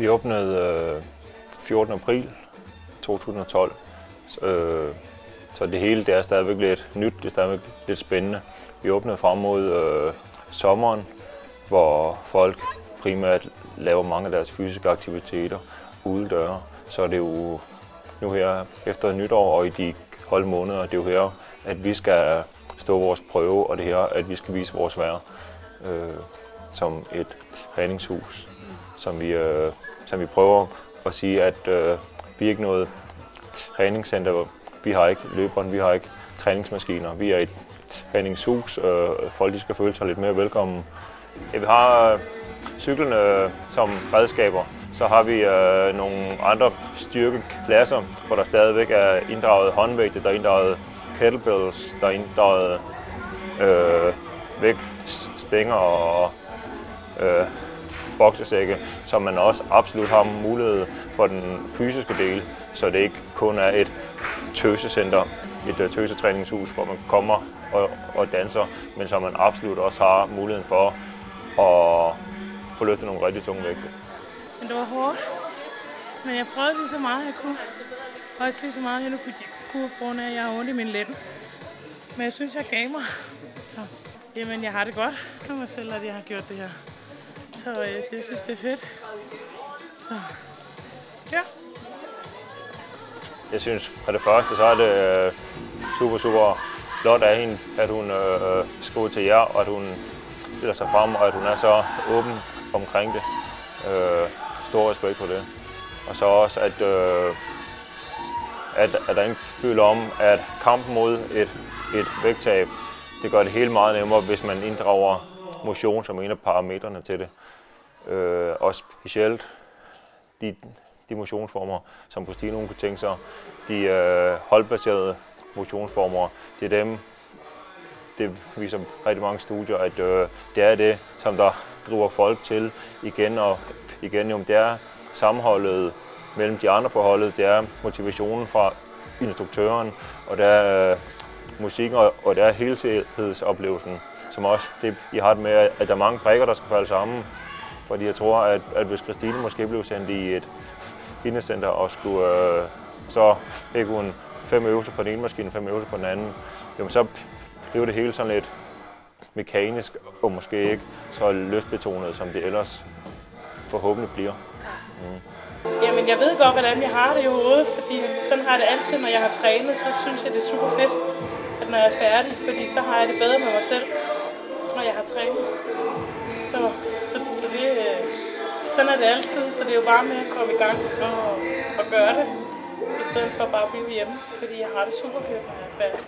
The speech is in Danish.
Vi åbnede 14. april 2012, så det hele det er stadigvæk lidt nyt, det er stadigvæk lidt spændende. Vi åbnede frem mod sommeren, hvor folk primært laver mange af deres fysiske aktiviteter udendøre. Så er det jo nu her efter nytår og i de kolde måneder, det er jo her, at vi skal stå vores prøve, og det her, at vi skal vise vores værd som et træningshus, som vi prøver at sige, at vi er ikke noget træningscenter, vi har ikke løberen, vi har ikke træningsmaskiner, vi er et træningshus, folk de skal føle sig lidt mere velkommen. Ja, vi har cyklerne som redskaber, så har vi nogle andre styrkeklasser, hvor der stadigvæk er inddraget håndvægte, der er inddraget kettlebells, der er inddraget vægtstænger og boksesække, så man også absolut har mulighed for den fysiske del, så det ikke kun er et tøsecenter, et tøsetræningshus, hvor man kommer og danser, men så man absolut også har muligheden for at få løftet nogle rigtig tunge vægte. Men det var hårdt, men jeg prøvede lige så meget jeg kunne. Også lige så meget jeg nu kunne, på grund af at jeg har ondt i min lænd. Men jeg synes, jeg gav mig. Så, jamen, jeg har det godt med mig selv, at jeg har gjort det her. Så det synes det er fedt. Så, ja. Jeg synes, for det første, så er det super flot af hende, at hun skriver til jer, og at hun stiller sig frem, og at hun er så åben omkring det. Stor respekt for det. Og så også, at der er ingen tvivl om, at kampen mod et vægttab, det gør det hele meget nemmere, hvis man inddrager motion som en af parametrene til det. Og specielt de motionsformer, som Christine kunne tænke sig, de holdbaserede motionsformer, det er dem, det viser rigtig mange studier, at det er det, som der driver folk til igen og igen. Det er sammenholdet mellem de andre på holdet, det er motivationen fra instruktøren, og det er musikken, og det er helhedsoplevelsen, som også det, I har det med, at der er mange brikker, der skal falde sammen. Fordi jeg tror, at hvis Christine måske blev sendt i et fitnesscenter og skulle, så fik hun 5 øvelser på den ene maskine, 5 øvelser på den anden, jamen så blev det hele sådan lidt mekanisk, og måske ikke så løftbetonet, som det ellers forhåbentlig bliver. Jamen, jeg ved godt, hvordan jeg har det i hovedet, fordi sådan har jeg det altid, når jeg har trænet, så synes jeg, det er super fedt, at når jeg er færdig, fordi så har jeg det bedre med mig selv, når jeg har trænet. Så det, sådan er det altid, så det er jo bare med at komme i gang og gøre det, i stedet for bare at blive hjemme, fordi jeg har det super fedt, når jeg er færdig.